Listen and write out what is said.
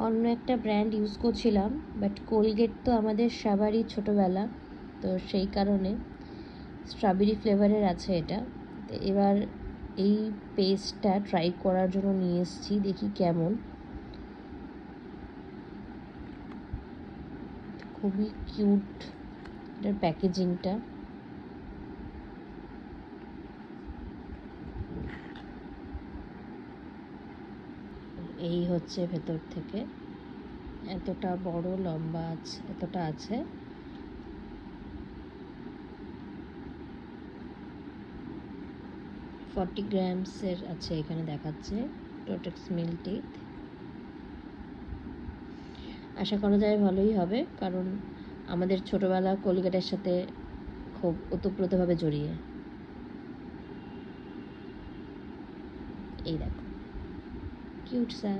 অন্য একটা brand use করছিলাম, বাট কোলগেট তো আমাদের সবারই ছোটোবেলা, তো সেই কারণে স্ট্রবেরি ফ্লেভারের আছে এটা। তো এবার এই পেস্টটা ট্রাই করার জন্য নিয়ে এসেছি, দেখি কেমন। খুবই কিউট এটার প্যাকেজিংটা। এই হচ্ছে ভেতর থেকে, এতটা বড় লম্বা আছে, এতটা আছে। ফর্টি গ্রামসের আছে এখানে দেখাচ্ছে, টোটেক্স মিল্ক টিথ। আশা করা যায় ভালোই হবে, কারণ আমাদের ছোটোবেলা কোলগেটের সাথে খুব ওতপ্রোতভাবে জড়িয়ে। এই দেখো, কিউট সা।